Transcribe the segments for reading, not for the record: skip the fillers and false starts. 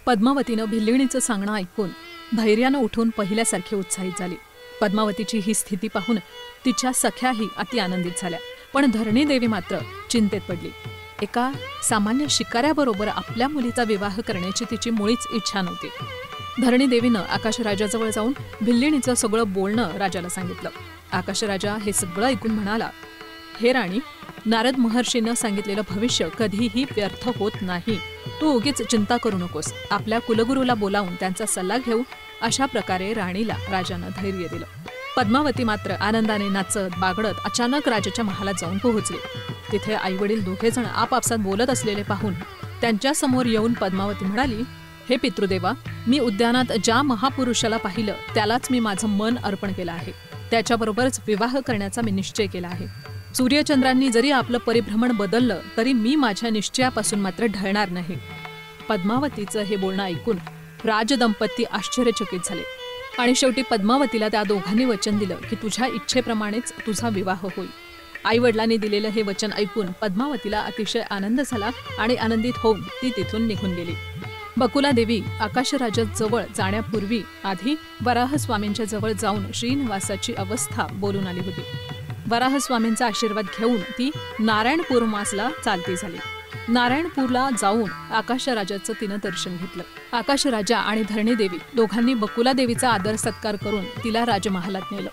पद्मावतीनं भिल्लिणीचं सांगणं ऐकून धैर्यानं उठून पहिल्यासारखी उत्साहित झाली. पद्मावतीची ही स्थिती पाहून तिच्या सख्याही अति आनंदित झाल्या. पण धरणी देवी मात्र चिंतेत पडली. एका सामान्य शिकाऱ्याबरोबर आपल्या मुलीचा विवाह करण्याची तिची मुळीच इच्छा नव्हती. धरणी देवीनं आकाशराजाजवळ जाऊन भिल्लिणीचं सगळं बोलणं राजाला सांगितलं. आकाशराजा हे सगळं ऐकून म्हणाला, हे राणी, नारद महर्षीनं सांगितलेलं भविष्य कधीही व्यर्थ होत नाही. तू उगीच चिंता करू नकोस. आपल्या कुलगुरूला बोलावून त्यांचा सल्ला घेऊ. अशा प्रकारे राणीला राजानं धैर्य दिलं. पद्मावती मात्र आनंदाने नाचत बागडत अचानक राजाच्या महालात जाऊन पोहोचली. तिथे आईवडील दोघेजण आपापसात बोलत असलेले पाहून त्यांच्या समोर येऊन पद्मावती म्हणाली, हे पितृदेवा, मी उद्यानात ज्या महापुरुषाला पाहिलं त्यालाच मी माझं मन अर्पण केलं आहे. त्याच्याबरोबरच विवाह करण्याचा मी निश्चय केला आहे. सूर्यचंद्रांनी जरी आपलं परिभ्रमण बदललं तरी मी माझ्या निश्चयापासून मात्र ढळणार नाही. पद्मावतीचं हे बोलणं ऐकून राजदंपती आश्चर्यचकित झाले आणि शेवटी पद्मावतीला त्या दोघांनी वचन दिलं की तुझ्या इच्छेप्रमाणेच तुझा विवाह होईल. आई वडिलांनी दिलेलं हे वचन ऐकून पद्मावतीला अतिशय आनंद झाला आणि आनंदित होऊन ती तिथून निघून गेली. बकुला देवी आकाशराजाजवळ जाण्यापूर्वी आधी वराहस्वामींच्या जवळ जाऊन श्रीनिवासाची अवस्था बोलून आली होती. वराहस्वामींचा आशीर्वाद घेऊन ती नारायणपूरमासला चालती झाली. नारायणपूरला जाऊन आकाशराजाचं तिनं दर्शन घेतलं. आकाशराजा आणि धरणीदेवी दोघांनी बकुला देवीचा आदर सत्कार करून तिला राजमहालात नेलं.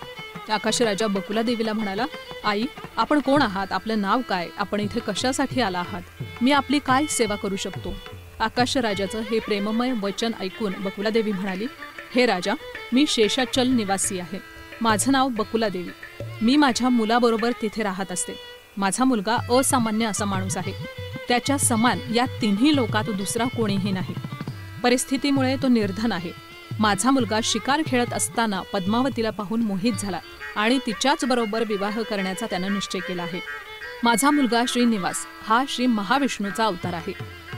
आकाशराजा बकुला देवीला म्हणाला, आई, आपण कोण आहात? आपलं नाव काय? आपण इथे कशासाठी आला आहात? मी आपली काय सेवा करू शकतो? आकाशराजाचं हे प्रेममय वचन ऐकून बकुला देवी म्हणाली, हे राजा, मी शेषाचल निवासी आहे. माझं नाव बकुला देवी. मी माझ्या मुलाबरोबर तिथे राहत असते. माझा मुलगा असामान्य असा माणूस आहे. त्याच्या समान या तिन्ही लोकात दुसरा कोणीही नाही. परिस्थितीमुळे तो निर्धन आहे. माझा मुलगा शिकार खेळत असताना पद्मावतीला पाहून मोहित झाला आणि तिच्याच बरोबर विवाह करण्याचा त्यानं निश्चय केला आहे. माझा मुलगा श्रीनिवास हा श्री महाविष्णूचा अवतार आहे.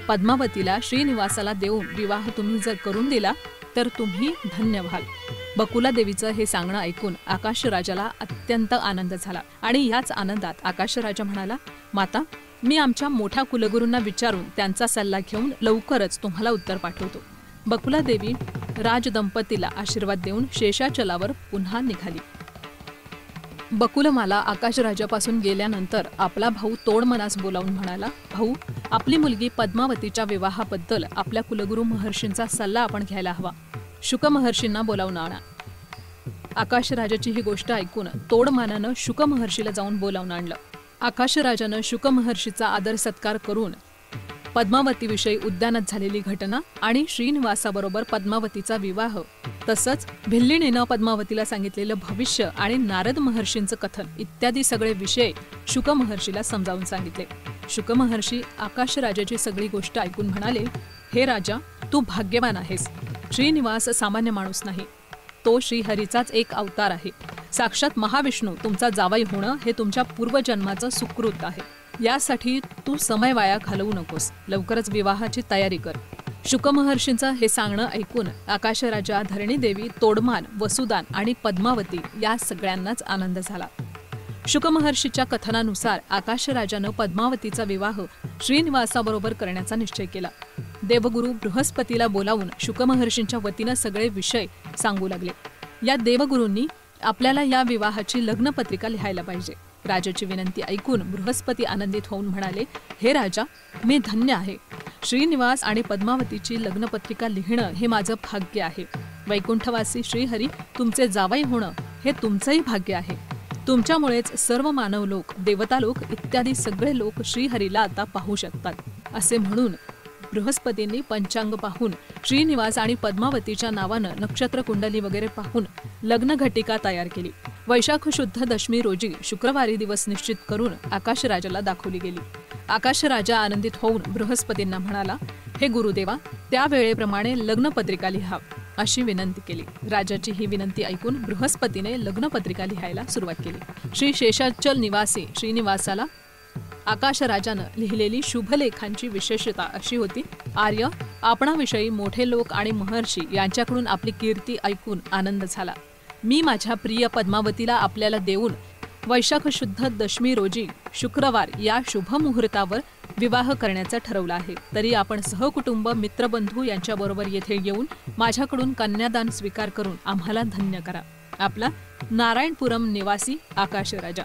पद्मावतीला श्रीनिवासाला देऊन विवाह तुम्ही जर करून दिला तर तुम्ही धन्य व्हाल. बकुला देवीचं हे सांगणं ऐकून आकाशराजाला अत्यंत आनंद झाला आणि याच आनंदात आकाशराजा म्हणाला, माता, मी आमच्या मोठ्या कुलगुरूंना विचारून त्यांचा सल्ला घेऊन लवकरच तुम्हाला उत्तर पाठवतो. बकुला देवी राजदंपतीला आशीर्वाद देऊन शेषाचलावर पुन्हा निघाली. बकुलमाला आकाशराजापासून गेल्यानंतर आपला भाऊ तोडमनास बोलावून म्हणाला, भाऊ, आपली मुलगी पद्मावतीच्या विवाहाबद्दल आपल्या कुलगुरू महर्षींचा सल्ला आपण घ्यायला हवा. शुक महर्षींना बोलावून आणा. आकाशराजाची ही गोष्ट ऐकून तोडमानानं शुक महर्षीला जाऊन बोलावून आणलं. आकाशराजानं शुक महर्षीचा आदर सत्कार करून पद्मावतीविषयी उद्यानात झालेली घटना आणि श्रीनिवासाबरोबर पद्मावतीचा विवाह तसंच भिल्लिणीनं पद्मावतीला सांगितलेलं भविष्य आणि नारद महर्षींचं कथन इत्यादी सगळे विषय शुक महर्षीला समजावून सांगितले. शुक महर्षी आकाशराजाची सगळी गोष्ट ऐकून म्हणाले, हे राजा, तू भाग्यवान आहेस. श्रीनिवास सामान्य माणूस नाही. तो श्रीहरीचाच एक अवतार आहे. साक्षात महाविष्णू तुमचा जावई होणं हे तुमच्या पूर्वजन्माचं सुकृत आहे. यासाठी तू समय वाया घालवू नकोस. लवकरच विवाहाची तयारी कर. शुक महर्षींचं हे सांगणं ऐकून आकाशराजा, धरणीदेवी, तोडमान, वसुदान आणि पद्मावती या सगळ्यांनाच आनंद झाला. शुक महर्षीच्या कथनानुसार आकाशराजानं पद्मावतीचा विवाह श्रीनिवासाबरोबर करण्याचा निश्चय केला. देवगुरु बृहस्पतीला बोलावून शुक महर्षींच्या वतीनं सगळे विषय सांगू लागले. या देवगुरूंनी आपल्याला या विवाहाची लग्नपत्रिका लिहायला पाहिजे. राजाची विनंती ऐकून बृहस्पती आनंदित होऊन म्हणाले, हे राजा, मी धन्य आहे. श्रीनिवास आणि पद्मावतीची लग्नपत्रिका लिहिणं हे माझं भाग्य आहे. वैकुंठवासी श्रीहरी तुमचे जावई होणं हे तुमचंही भाग्य आहे. तुमच्यामुळेच सर्व मानव लोक, देवता लोक इत्यादी सगळे लोक श्रीहरीला आता पाहू शकतात. असे म्हणून बृहस्पतींनी पंचांग पाहून श्रीनिवास आणि पद्मावतीच्या नावानं नक्षत्र कुंडली वगैरे पाहून लग्नघटिका तयार केली. वैशाख शुद्ध दशमी रोजी शुक्रवारी दिवस निश्चित करून आकाशराजाला दाखवली गेली. आकाशराजा आनंदित होऊन बृहस्पतींना म्हणाला, हे गुरुदेवा, त्या वेळेप्रमाणे लग्नपत्रिका लिहा अशी विनंती केली. राजाची ही विनंती ऐकून बृहस्पतीने लग्नपत्रिका लिहायला सुरुवात केली. श्री शेषाचल निवासी श्रीनिवासाला आकाशराजानं लिहिलेली शुभलेखांची विशेषता अशी होती, आर्य, आपणाविषयी मोठे लोक आणि महर्षी यांच्याकडून आपली कीर्ती ऐकून आनंद झाला. मी माझ्या प्रिय पद्मावतीला आपल्याला देऊन वैशाख शुद्ध दशमी रोजी शुक्रवार या शुभ मुहूर्तावर विवाह करण्याचं ठरवलं आहे, तरी आपण सहकुटुंब मित्रबंधू यांच्याबरोबर येथे येऊन माझ्याकडून कन्यादान स्वीकार करून आम्हाला धन्य करा. आपला नारायणपुरम निवासी आकाशराजा.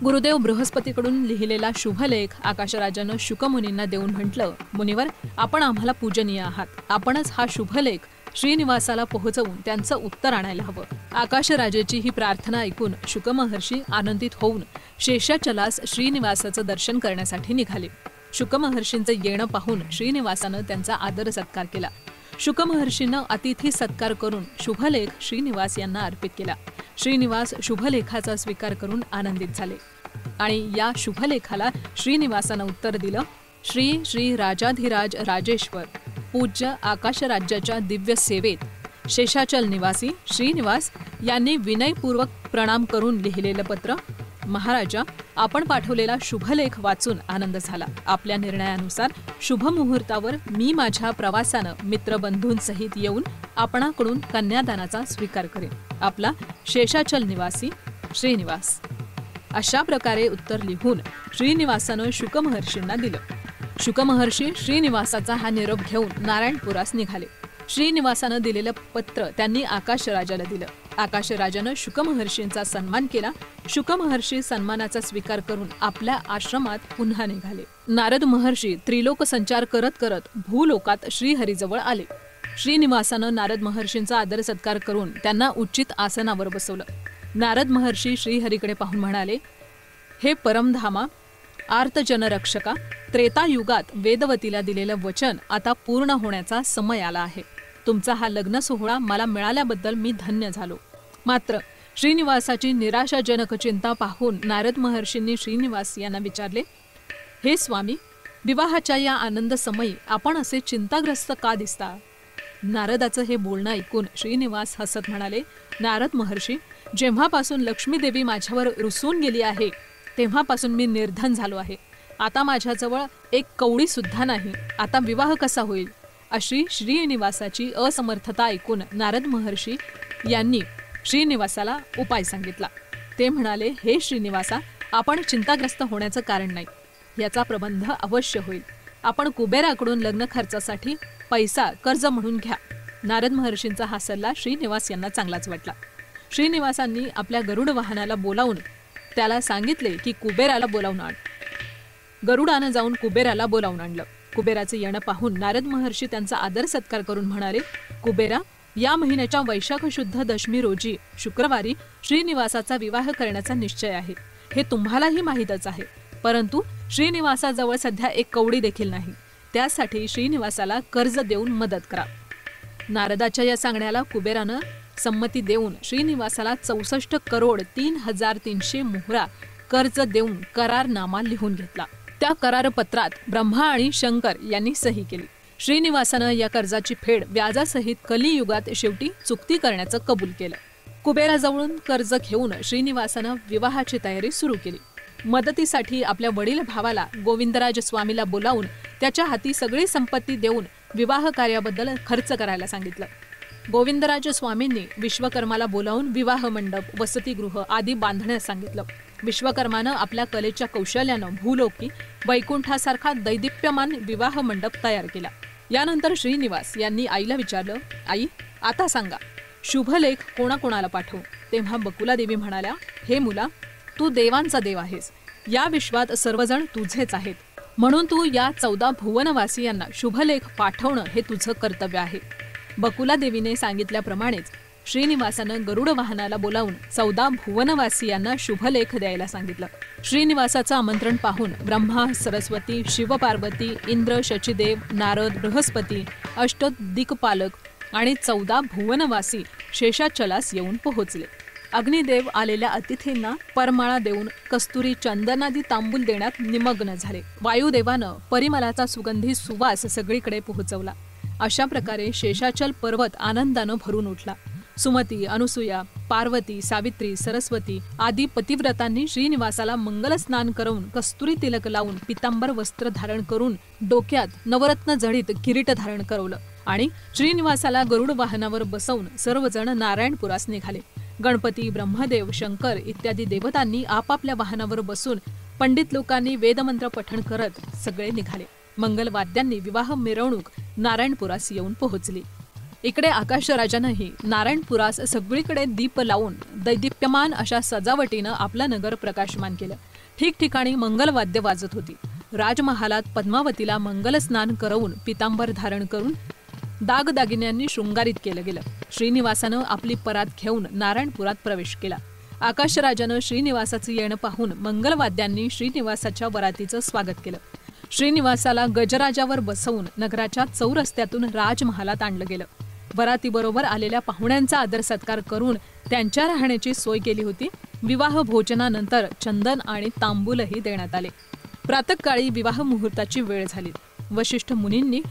गुरुदेव बृहस्पतीकडून लिहिलेला शुभलेख आकाशराजानं शुकमुनींना देऊन म्हटलं, मुनिवर, आपण आम्हाला पूजनीय आहात. आपणच हा शुभलेख श्रीनिवासाला पोहोचवून त्यांचं उत्तर आणायला हवं. आकाशराजाची ही प्रार्थना ऐकून शुकमहर्षी आनंदित होऊन शेषाचलास श्रीनिवासाचं दर्शन करण्यासाठी निघाले. शुकमहर्षींचं येणं पाहून श्रीनिवासानं त्यांचा आदर सत्कार केला. शुकमहर्षींनं अतिथी सत्कार करून शुभलेख श्रीनिवास यांना अर्पित केला. श्रीनिवास शुभलेखाचा स्वीकार करून आनंदित झाले आणि या शुभलेखाला श्रीनिवासानं उत्तर दिलं, श्री श्री राजाधिराज राजेश्वर पूज्य आकाशराज्याच्या दिव्य सेवेत शेषाचल निवासी श्रीनिवास यांनी विनयपूर्वक प्रणाम करून लिहिलेलं पत्र. महाराजा, आपण पाठवलेला शुभलेख वाचून आनंद झाला. आपल्या निर्णयानुसार शुभ मुहूर्तावर मी माझ्या प्रवासानं मित्रबंधूंसहित येऊन आपणाकडून कन्यादानाचा स्वीकार करेन. आपला शेषाचल निवासी श्रीनिवास. अशा प्रकारे उत्तर लिहून श्रीनिवासानं शुकमहर्षींना दिलं. शुकमहर्षी श्रीनिवासाचा हा निरोप घेऊन नारायणपुरास निघाले. श्रीनिवासानं दिलेलं पत्र त्यांनी आकाशराजाला दिलं. आकाशराजानं शुकमहर्षींचा सन्मान केला. शुकमहर्षी सन्मानाचा स्वीकार करून आपल्या आश्रमात पुन्हा निघाले. नारद महर्षी त्रिलोक संचार करत करत भूलोकात श्रीहरीजवळ आले. श्रीनिवासानं नारद महर्षींचा आदर सत्कार करून त्यांना उचित आसनावर बसवलं. नारद महर्षी श्रीहरीकडे पाहून म्हणाले, हे परमधामा, आर्तजनरक्षका, त्रेतायुगात वेदवतीला दिलेलं वचन आता पूर्ण होण्याचा समय आला आहे. तुमचा हा लग्न सोहळा मला मिळाल्याबद्दल मी धन्य झालो. मात्र श्रीनिवासाची निराशाजनक चिंता पाहून नारद महर्षींनी श्रीनिवास यांना विचारले, हे स्वामी, विवाहाच्या या आनंद समयी आपण असे चिंताग्रस्त का दिसता? नारदाचं हे बोलणं ऐकून श्रीनिवास हसत म्हणाले, नारद महर्षी, जेव्हापासून लक्ष्मीदेवी माझ्यावर रुसून गेली आहे तेव्हापासून मी निर्धन झालो आहे. आता माझ्याजवळ एक कवडी सुद्धा नाही. आता विवाह कसा होईल? अशी श्रीनिवासाची असमर्थता ऐकून नारद महर्षी यांनी श्रीनिवासाला उपाय सांगितला. ते म्हणाले, हे श्रीनिवासा, आपण चिंताग्रस्त होण्याचं कारण नाही. याचा प्रबंध अवश्य होईल. आपण कुबेराकडून लग्न खर्चासाठी पैसा कर्ज म्हणून घ्या. नारद महर्षींचा हा सल्ला श्रीनिवास यांना चांगलाच वाटला. श्रीनिवासांनी आपल्या गरुड वाहनाला बोलावून त्याला सांगितले की कुबेराला बोलावून आण. गरुडानं जाऊन कुबेराला बोलावून आणलं. कुबेराचे येणं पाहून नारद महर्षी त्यांचा आदर सत्कार करून म्हणाले, कुबेरा, या महिन्याच्या वैशाख शुद्ध दशमी रोजी शुक्रवारी श्रीनिवासाचा विवाह करण्याचा निश्चय आहे. हे तुम्हालाही माहीतच आहे. परंतु श्रीनिवासाजवळ सध्या एक कवडी देखील नाही. त्यासाठी श्रीनिवासाला कर्ज देऊन मदत करा. नारदाच्या या सांगण्याला कुबेरानं संमती देऊन श्रीनिवासाला 64,03,300 मोहरा कर्ज देऊन करारनामा लिहून घेतला. त्या करारपत्रात ब्रह्मा आणि शंकर यांनी सही केली. श्रीनिवासानं या कर्जाची फेड व्याजासहित कलियुगात शेवटी चुकती करण्याचं कबूल केलं. कुबेराजवळून कर्ज घेऊन श्रीनिवासानं विवाहाची तयारी सुरू केली. मदतीसाठी आपल्या वडील भावाला गोविंदराज स्वामीला बोलावून त्याच्या हाती सगळी संपत्ती देऊन विवाह कार्याबद्दल खर्च करायला सांगितलं. गोविंदराज स्वामींनी विश्वकर्माला बोलावून विवाह मंडप, वसतिगृह आदी बांधण्यास सांगितलं. विश्वकर्मानं आपल्या कलेच्या कौशल्यानं भूलोकी वैकुंठासारखा दैदिप्यमान विवाह मंडप तयार केला. यानंतर श्रीनिवास यांनी आईला विचारलं, आई, आता सांगा, शुभलेख कोणाकोणाला पाठवू? तेव्हा बकुला देवी म्हणाल्या, हे मुला, तू देवांचा देव आहेस. या विश्वात सर्वजण तुझेच आहेत. म्हणून तू या 14 भुवनवासियांना शुभलेख पाठवणं हे तुझं कर्तव्य आहे. बकुला देवीने सांगितल्याप्रमाणेच श्रीनिवासानं गरुड वाहनाला बोलावून 14 भुवनवासियांना शुभलेख द्यायला सांगितलं. श्रीनिवासाचं आमंत्रण पाहून ब्रह्मा, सरस्वती, शिवपार्वती, इंद्र, शचीदेव, नारद, बृहस्पती, अष्टदिक्पालक आणि 14 भुवनवासी शेषाचलास येऊन पोहोचले. अग्निदेव आलेल्या अतिथींना परमाळा देऊन कस्तुरी, चंदनादी तांबूल देण्यात निमग्न झाले. वायुदेवानं परिमलाचा सुगंधी सुवास सगळीकडे पोहोचवला. अशा प्रकारे शेषाचल पर्वत आनंदानं भरून उठला. सुमती, अनुसूया, पार्वती, सावित्री, सरस्वती आदी पतिव्रतांनी श्रीनिवासाला मंगल स्नान करून कस्तुरी तिलक लावून पितांबर वस्त्र धारण करून डोक्यात नवरत्न जडित किरीट धारण करवलं आणि श्रीनिवासाला गरुड वाहनावर बसवून सर्वजण नारायणपुरास निघाले. गणपती, ब्रह्मदेव, शंकर इत्यादी देवतांनी आपापल्या वाहनावर बसून पंडित लोकांनी वेदमंत्र पठण करत सगळे निघाले. मंगलवाद्यांनी विवाह मिरवणूक नारायणपुरास येऊन पोहोचली. इकडे आकाशराजानंही नारायणपुरास सगळीकडे दीप लावून दैदिप्यमान अशा सजावटीनं आपलं नगर प्रकाशमान केलं. ठिकठिकाणी मंगलवाद्य वाजत होती. राजमहालात पद्मावतीला मंगलस्नान करवून पितांबर धारण करून दागदागिन्यांनी शृंगारित केलं गेलं. श्रीनिवासानं आपली परात घेऊन नारायणपुरात प्रवेश केला. आकाशराजानं श्रीनिवासाचं येणं पाहून मंगलवाद्यांनी श्रीनिवासाच्या वरातीचं स्वागत केलं. श्रीनिवासाला गजराजावर बसवून नगराच्या चौरस्त्यातून राजमहालात आणलं गेलं. वरातीबरोबर आलेल्या पाहुण्यांचा आदर सत्कार करून त्यांच्या राहण्याची सोय केली होती. विवाह भोजनानंतर चंदन आणि तांबूलही देण्यात आले. प्रातःकाळी विवाह मुहूर्ताची वेळ झाली. वशिष्ठ मुनींनी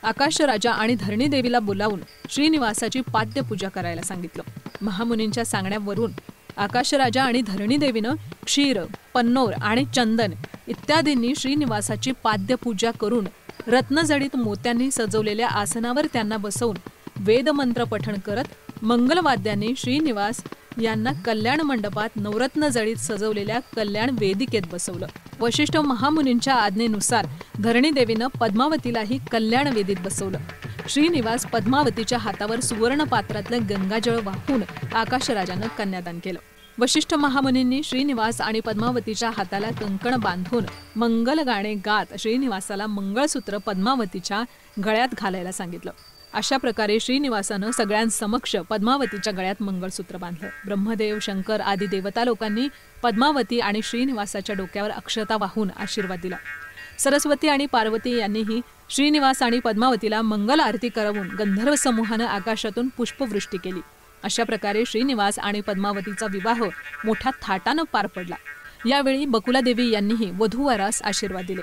आकाशराजा आणि धरणीदेवीला बोलावून श्रीनिवासाची पाद्यपूजा करायला सांगितलं. महामुनींच्या सांगण्यावरून आकाशराजा आणि धरणीदेवीनं क्षीर, पन्नोर आणि चंदन इत्यादींनी श्रीनिवासाची पाद्यपूजा करून रत्नजडित मोत्यांनी सजवलेल्या आसनावर त्यांना बसवून वेदमंत्र पठण करत मंगलवाद्यांनी श्रीनिवास यांना कल्याण मंडपात नवरत्न जडित सजवलेल्या कल्याण वेदिकेत बसवलं. वशिष्ठ महामुनींच्या आज्ञेनुसार धरणीदेवीनं पद्मावतीलाही कल्याण वेदीत बसवलं. श्रीनिवास पद्मावतीच्या हातावर सुवर्ण पात्रातलं गंगाजळ वाहून आकाशराजानं कन्यादान केलं. वशिष्ठ महामुनींनी श्रीनिवास आणि पद्मावतीच्या हाताला कंकण बांधून मंगल गाणे गात श्रीनिवासाला मंगळसूत्र पद्मावतीच्या गळ्यात घालायला सांगितलं. अशा प्रकारे श्रीनिवासानं सगळ्यांसमक्ष पद्मावतीच्या गळ्यात मंगळसूत्र बांधलं. ब्रह्मदेव, शंकर आदी देवता लोकांनी पद्मावती आणि श्रीनिवासाच्या डोक्यावर अक्षता वाहून आशीर्वाद दिला. सरस्वती आणि पार्वती यांनीही श्रीनिवास आणि पद्मावतीला मंगल आरती करवून गंधर्व समूहानं आकाशातून पुष्पवृष्टी केली. अशा प्रकारे श्रीनिवास आणि पद्मावतीचा विवाह मोठ्या थाटानं पार पडला. यावेळी बकुलादेवी यांनीही वधूवरास आशीर्वाद दिले.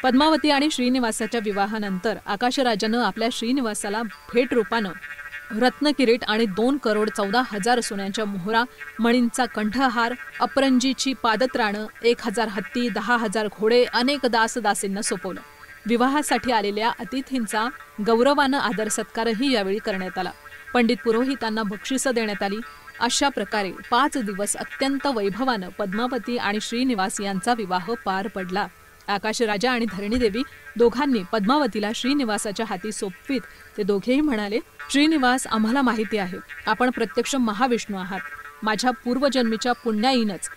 पद्मावती आणि श्रीनिवासाच्या विवाहानंतर आकाशराजानं आपल्या श्रीनिवासाला भेट रूपानं रत्नकिरीट आणि 2,14,00,000 सोन्याच्या मोहरा, मणींचा कंठहार, अपरंजीची पादत्राणं, 1,000 हत्ती, 10,000 घोडे, अनेक दासदासींना सोपवलं. विवाहासाठी आलेल्या अतिथींचा गौरवानं आदर सत्कारही यावेळी करण्यात आला. पंडित पुरोहितांना बक्षिसं देण्यात आली. अशा प्रकारे 5 दिवस अत्यंत वैभवानं पद्मावती आणि श्रीनिवास यांचा विवाह पार पडला. आकाशराजा आणि धरणीदेवी दोघांनी पद्मावतीला श्रीनिवासाच्या हाती सोपवीत ते दोघेही म्हणाले, श्रीनिवास, आम्हाला माहिती आहे आपण प्रत्यक्ष महाविष्णू आहात. माझ्या पूर्वजन्मीच्या पुण्याईनच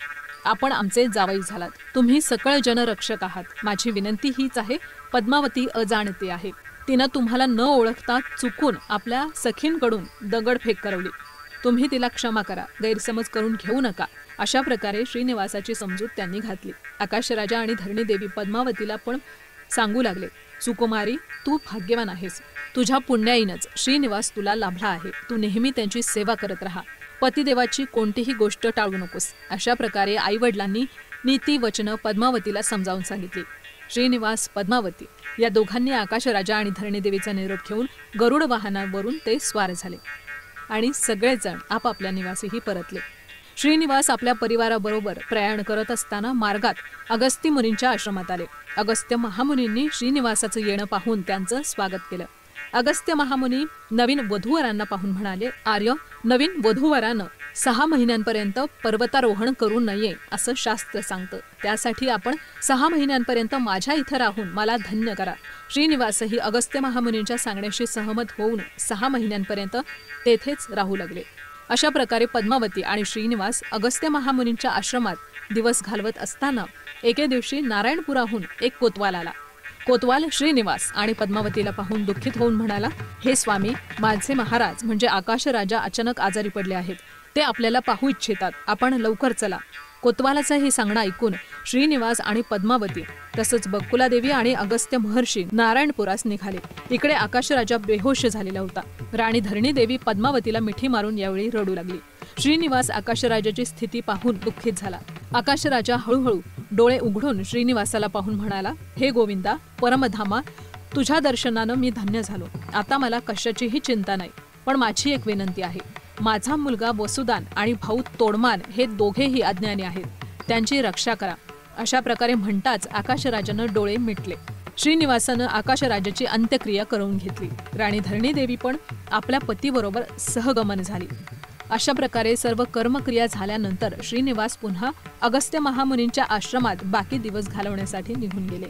आपण आमचे जावई झालात. तुम्ही सकळ जनरक्षक आहात. माझी विनंती हीच आहे, पद्मावती अजाणते आहे. तिनं तुम्हाला न ओळखता चुकून आपल्या सखींकडून दगडफेक करवली. तुम्ही तिला क्षमा करा, गैरसमज करून घेऊ नका. अशा प्रकारे श्रीनिवासाची समजूत त्यांनी घातली. आकाशराजा आणि धरणीदेवी पद्मावतीला पण सांगू लागले, सुकुमारी, तू भाग्यवान आहेस. तुझ्या पुण्याईनच श्रीनिवास तुला लाभला आहे. तू नेहमी त्यांची सेवा करत राहा. पतिदेवाची कोणतीही गोष्ट टाळू नकोस. अशा प्रकारे आईवडिलांनी नीती वचनं पद्मावतीला समजावून सांगितली. श्रीनिवास, पद्मावती या दोघांनी आकाशराजा आणि धरणीदेवीचा निरोप घेऊन गरुड वाहनावरून ते स्वार झाले आणि सगळेजण आपापल्या निवासीही परतले. श्रीनिवास आपल्या परिवाराबरोबर प्रयाण करत असताना मार्गात अगस्त्य मुनींच्या आश्रमात आले. अगस्त्य महामुनींनी श्रीनिवासाचं येणं पाहून त्यांचं स्वागत केलं. अगस्त्य महामुनी नवीन वधूवरांना पाहून म्हणाले, आर्य, नवीन वधूवरानं 6 महिन्यांपर्यंत पर्वतारोहण करू नये असं शास्त्र सांगतं. त्यासाठी आपण 6 महिन्यांपर्यंत माझ्या इथं राहून मला धन्य करा. श्रीनिवासही अगस्त्य महामुनींच्या सांगण्याशी सहमत होऊन 6 महिन्यांपर्यंत तेथेच राहू लागले. अशा प्रकारे पद्मावती आणि श्रीनिवास अगस्त्य महामुनींच्या आश्रमात दिवस घालवत असताना एके दिवशी नारायणपुराहून एक कोतवाल आला. कोतवाल श्रीनिवास आणि पद्मावतीला पाहून दुःखित होऊन म्हणाला, हे स्वामी, माझे महाराज म्हणजे आकाशराजा अचानक आजारी पडले आहेत. ते आपल्याला पाहू इच्छितात. आपण लवकर चला. कोतवालाचं हे सांगणं ऐकून श्रीनिवास आणि पद्मावती तसंच बकुलादेवी आणि अगस्त्य महर्षी नारायणपुरास निघाले. इकडे आकाशराजा बेहोश झालेला होता. राणी धरणीदेवी पद्मावतीला मिठी मारून यावेळी रडू लागली. श्रीनिवास आकाशराजाची स्थिती पाहून दुःखित झाला. आकाशराजा हळूहळू डोळे उघडून श्रीनिवासाला पाहून म्हणाला, हे गोविंदा, परमधामा, तुझ्या दर्शनानं मी धन्य झालो. आता मला कशाचीही चिंता नाही. पण माझी एक विनंती आहे. माझा मुलगा वसुदान आणि भाऊ तोडमान हे दोघेही अज्ञानी आहेत. त्यांची रक्षा करा. अशा प्रकारे म्हणताच आकाशराजानं डोळे मिटले. श्रीनिवासानं आकाशराजाची अंत्यक्रिया करून घेतली. राणी धरणीदेवी पण आपल्या पतीबरोबर सहगमन झाली. अशा प्रकारे सर्व कर्मक्रिया झाल्यानंतर श्रीनिवास पुन्हा अगस्त्य महामुनींच्या आश्रमात बाकी दिवस घालवण्यासाठी निघून गेले.